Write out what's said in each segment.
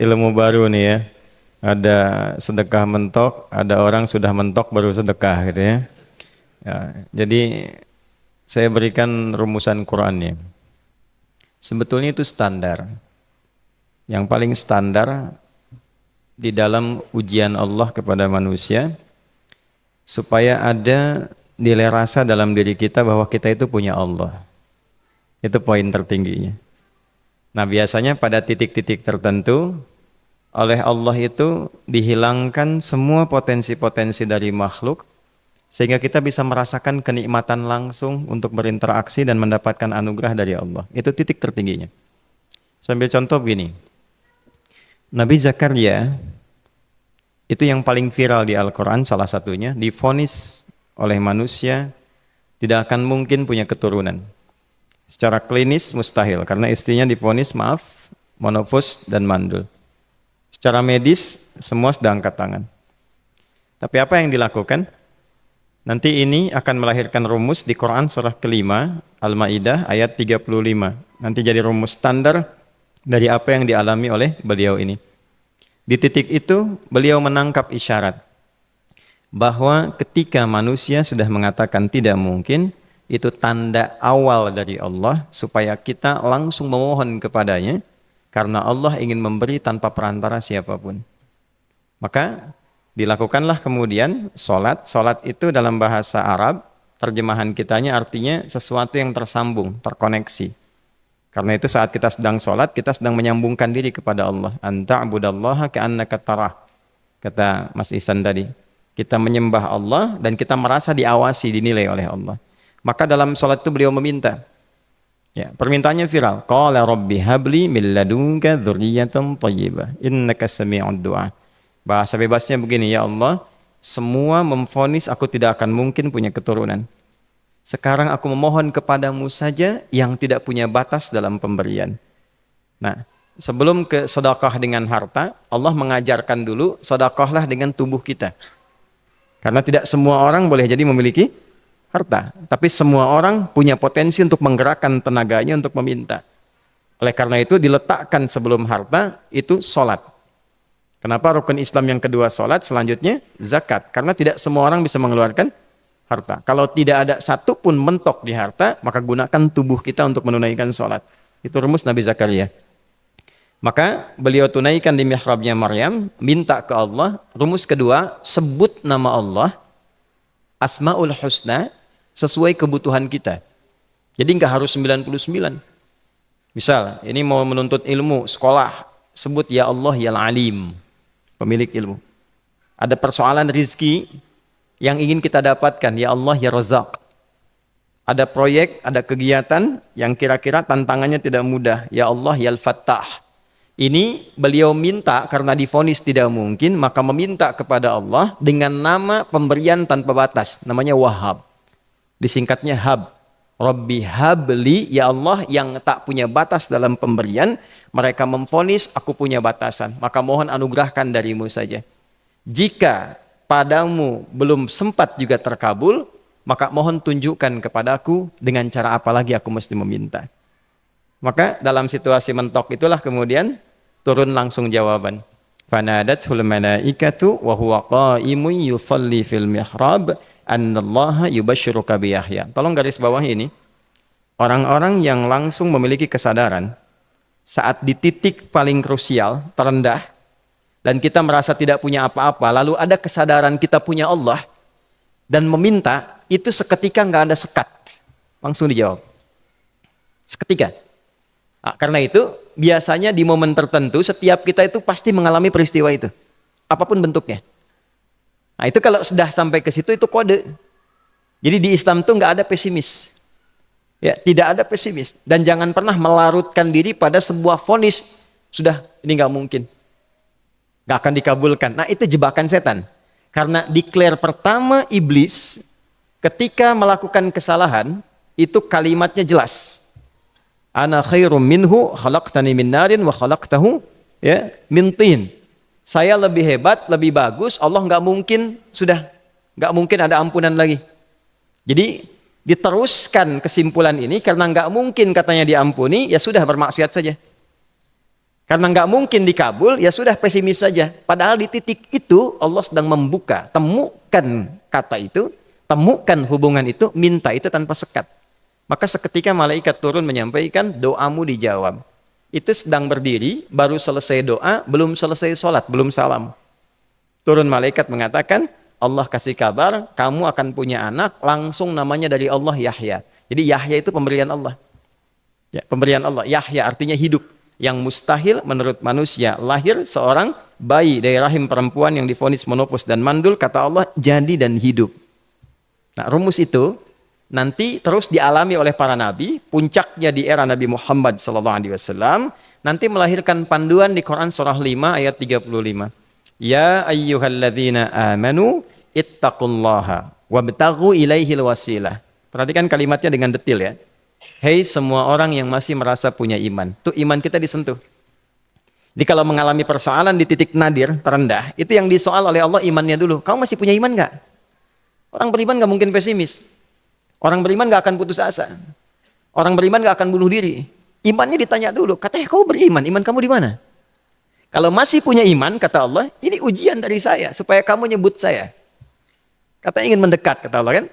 ilmu baru nih ya. Ada sedekah mentok, ada orang sudah mentok baru sedekah gitu ya. Ya, jadi saya berikan rumusan Qur'annya. Sebetulnya itu standar. Yang paling standar di dalam ujian Allah kepada manusia supaya ada nilai rasa dalam diri kita bahwa kita itu punya Allah. Itu poin tertingginya. Nah, biasanya pada titik-titik tertentu oleh Allah itu dihilangkan semua potensi-potensi dari makhluk sehingga kita bisa merasakan kenikmatan langsung untuk berinteraksi dan mendapatkan anugerah dari Allah. Itu titik tertingginya. Sambil contoh begini. Nabi Zakaria itu yang paling viral di Al-Quran, salah satunya divonis oleh manusia tidak akan mungkin punya keturunan. Secara klinis mustahil karena istrinya divonis monofus dan mandul. Secara medis semua sudah angkat tangan. Tapi apa yang dilakukan? Nanti ini akan melahirkan rumus di Quran surah kelima Al-Maidah ayat 35. Nanti jadi rumus standar dari apa yang dialami oleh beliau ini. Di titik itu beliau menangkap isyarat bahwa ketika manusia sudah mengatakan tidak mungkin, itu tanda awal dari Allah supaya kita langsung memohon kepadanya karena Allah ingin memberi tanpa perantara siapapun. Maka dilakukanlah kemudian solat. Solat itu dalam bahasa Arab, terjemahan kitanya artinya sesuatu yang tersambung, terkoneksi. Karena itu saat kita sedang sholat, kita sedang menyambungkan diri kepada Allah. Anta'budallaha ka'annaka tarah. Kata Mas Ihsan tadi. Kita menyembah Allah dan kita merasa diawasi, dinilai oleh Allah. Maka dalam sholat itu beliau meminta. Ya, permintaannya viral. Qala rabbi habli min ladunka dzurriyyatan thayyibah. Innaka sami'ud du'a. Bahasa bebasnya begini, ya Allah, semua memvonis aku tidak akan mungkin punya keturunan. Sekarang aku memohon kepadamu saja yang tidak punya batas dalam pemberian. Nah, sebelum ke sedekah dengan harta, Allah mengajarkan dulu sedekahlah dengan tubuh kita. Karena tidak semua orang boleh jadi memiliki harta. Tapi semua orang punya potensi untuk menggerakkan tenaganya untuk meminta. Oleh karena itu diletakkan sebelum harta itu sholat. Kenapa rukun Islam yang kedua sholat, selanjutnya zakat. Karena tidak semua orang bisa mengeluarkan harta. Kalau tidak ada satu pun mentok di harta, maka gunakan tubuh kita untuk menunaikan sholat. Itu rumus Nabi Zakaria. Maka beliau tunaikan di mihrabnya Maryam, minta ke Allah. Rumus kedua, sebut nama Allah, Asmaul Husna, sesuai kebutuhan kita. Jadi nggak harus 99. Misal, ini mau menuntut ilmu, sekolah, sebut ya Allah ya Alim, pemilik ilmu. Ada persoalan rizki yang ingin kita dapatkan, ya Allah ya Razak. Ada proyek, ada kegiatan yang kira-kira tantangannya tidak mudah, ya Allah ya Al-Fattah. Ini beliau minta karena divonis tidak mungkin, maka meminta kepada Allah dengan nama pemberian tanpa batas, namanya Wahhab. Disingkatnya Hab. Rabbi habli, ya Allah yang tak punya batas dalam pemberian, mereka memvonis aku punya batasan, maka mohon anugerahkan darimu saja. Jika padamu belum sempat juga terkabul, maka mohon tunjukkan kepadaku dengan cara apa lagi aku mesti meminta. Maka dalam situasi mentok itulah kemudian turun langsung jawaban. Fanadathul malaikatu wa huwa qa'imun yusalli fil mihrab annallaha yubashshiruka bi Yahya. Tolong garis bawah ini. Orang-orang yang langsung memiliki kesadaran saat di titik paling krusial, terendah, dan kita merasa tidak punya apa-apa, lalu ada kesadaran kita punya Allah dan meminta, itu seketika nggak ada sekat, langsung dijawab seketika. Nah, karena itu biasanya di momen tertentu setiap kita itu pasti mengalami peristiwa itu apapun bentuknya. Nah, itu kalau sudah sampai ke situ itu kode. Jadi di Islam tuh nggak ada pesimis, ya, tidak ada pesimis, dan jangan pernah melarutkan diri pada sebuah vonis sudah ini nggak mungkin, nggak akan dikabulkan. Nah, itu jebakan setan. Karena declare pertama iblis ketika melakukan kesalahan itu kalimatnya jelas. Ana khairum minhu khalaqtani min narin wa khalaqtahu ya min tin. Saya lebih hebat, lebih bagus. Allah nggak mungkin nggak mungkin ada ampunan lagi. Jadi diteruskan kesimpulan ini karena nggak mungkin katanya diampuni, ya sudah bermaksiat saja. Karena nggak mungkin dikabul, ya sudah pesimis saja. Padahal di titik itu Allah sedang membuka. Temukan kata itu, temukan hubungan itu, minta itu tanpa sekat. Maka seketika malaikat turun menyampaikan, doamu dijawab. Itu sedang berdiri, baru selesai doa, belum selesai sholat, belum salam. Turun malaikat mengatakan, Allah kasih kabar, kamu akan punya anak, langsung namanya dari Allah Yahya. Jadi Yahya itu pemberian Allah. Ya, pemberian Allah. Yahya artinya hidup. Yang mustahil menurut manusia, lahir seorang bayi dari rahim perempuan yang divonis menopause dan mandul, kata Allah, jadi dan hidup. Nah, rumus itu nanti terus dialami oleh para nabi, puncaknya di era Nabi Muhammad SAW, nanti melahirkan panduan di Quran surah 5 ayat 35. Ya ayyuhalladzina amanu ittaqullaha wabtaghu ilaihil wasilah. Perhatikan kalimatnya dengan detail ya. Hei semua orang yang masih merasa punya iman. Tuh iman kita disentuh. Jadi kalau mengalami persoalan di titik nadir, terendah, itu yang disoal oleh Allah imannya dulu. Kamu masih punya iman nggak? Orang beriman nggak mungkin pesimis. Orang beriman nggak akan putus asa. Orang beriman nggak akan bunuh diri. Imannya ditanya dulu. Katanya kau beriman, iman kamu di mana? Kalau masih punya iman, kata Allah, ini ujian dari saya supaya kamu nyebut saya. Katanya ingin mendekat, kata Allah kan?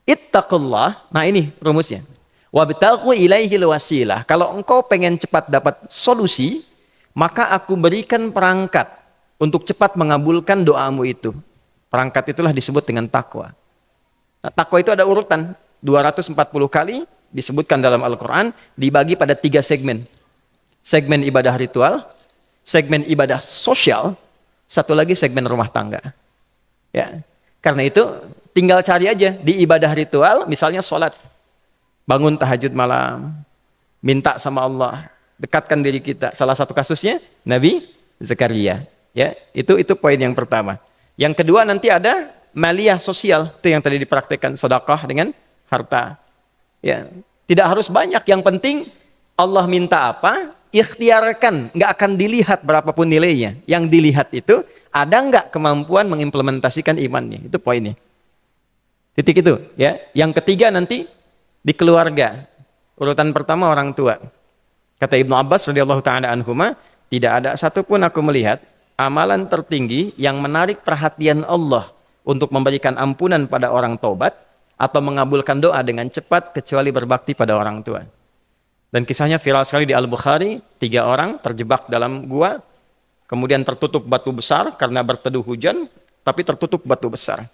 Ittaqullah. Nah ini rumusnya. Wabtaghu ilaihil wasilah. Kalau engkau pengen cepat dapat solusi, maka aku berikan perangkat untuk cepat mengabulkan doamu itu. Perangkat itulah disebut dengan takwa. Nah, takwa itu ada urutan 240 kali disebutkan dalam Al-Quran, dibagi pada 3 segmen. Segmen ibadah ritual, segmen ibadah sosial, satu lagi segmen rumah tangga. Ya, karena itu tinggal cari aja di ibadah ritual, misalnya sholat. Bangun tahajud malam, minta sama Allah, dekatkan diri kita. Salah satu kasusnya Nabi Zakaria. Ya, itu poin yang pertama. Yang kedua nanti ada maliyah sosial, itu yang tadi dipraktekkan, sedekah dengan harta. Ya, tidak harus banyak, yang penting Allah minta apa, ikhtiarkan, nggak akan dilihat berapapun nilainya. Yang dilihat itu ada nggak kemampuan mengimplementasikan imannya, itu poinnya. Titik itu, ya. Yang ketiga nanti di keluarga. Urutan pertama orang tua. Kata Ibnu Abbas radhiyallahu taala anhuma, tidak ada satupun aku melihat amalan tertinggi yang menarik perhatian Allah untuk memberikan ampunan pada orang taubat atau mengabulkan doa dengan cepat kecuali berbakti pada orang tua. Dan kisahnya viral sekali di Al-Bukhari, 3 orang terjebak dalam gua, kemudian tertutup batu besar karena berteduh hujan, tapi tertutup batu besar.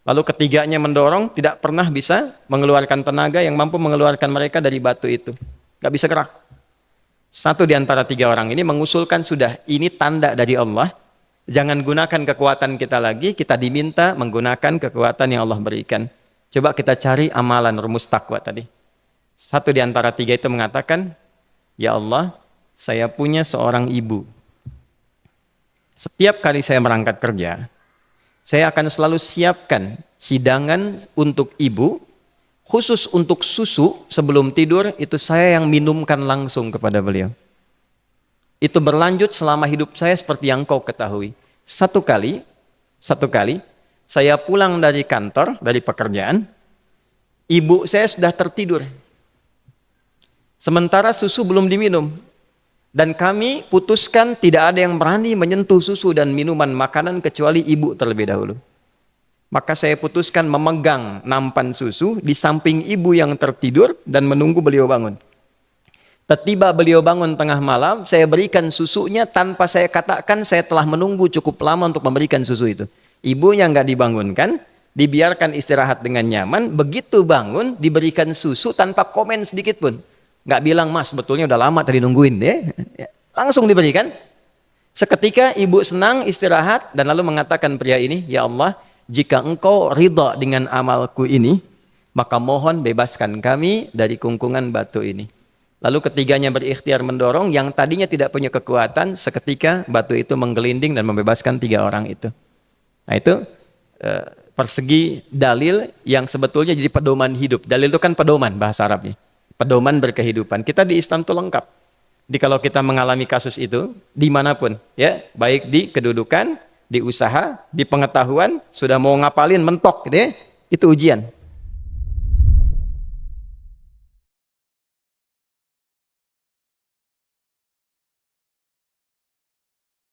Lalu ketiganya mendorong, tidak pernah bisa mengeluarkan tenaga yang mampu mengeluarkan mereka dari batu itu. Gak bisa gerak. Satu di antara 3 orang ini mengusulkan, sudah, ini tanda dari Allah. Jangan gunakan kekuatan kita lagi, kita diminta menggunakan kekuatan yang Allah berikan. Coba kita cari amalan rumus takwa tadi. Satu di antara 3 itu mengatakan, ya Allah, saya punya seorang ibu. Setiap kali saya berangkat kerja, saya akan selalu siapkan hidangan untuk ibu, khusus untuk susu sebelum tidur, itu saya yang minumkan langsung kepada beliau. Itu berlanjut selama hidup saya seperti yang kau ketahui. Satu kali, saya pulang dari kantor, dari pekerjaan, ibu saya sudah tertidur. Sementara susu belum diminum. Dan kami putuskan tidak ada yang berani menyentuh susu dan minuman makanan kecuali ibu terlebih dahulu. Maka saya putuskan memegang nampan susu di samping ibu yang tertidur dan menunggu beliau bangun. Tiba beliau bangun tengah malam, saya berikan susunya tanpa saya katakan saya telah menunggu cukup lama untuk memberikan susu itu. Ibunya nggak dibangunkan, dibiarkan istirahat dengan nyaman, begitu bangun diberikan susu tanpa komen sedikit pun. Nggak bilang, mas sebetulnya udah lama tadi nungguin ya. Langsung diberikan. Seketika ibu senang istirahat dan lalu mengatakan pria ini, ya Allah, jika engkau ridha dengan amalku ini, maka mohon bebaskan kami dari kungkungan batu ini. Lalu ketiganya berikhtiar mendorong, yang tadinya tidak punya kekuatan, seketika batu itu menggelinding dan membebaskan 3 orang itu. Nah itu persegi dalil yang sebetulnya jadi pedoman hidup. Dalil itu kan pedoman bahasa Arabnya. Pedoman berkehidupan. Kita di Islam itu lengkap. Jadi kalau kita mengalami kasus itu dimanapun, ya, baik di kedudukan, di usaha, di pengetahuan, sudah mau ngapalin mentok, gitu ya, itu ujian.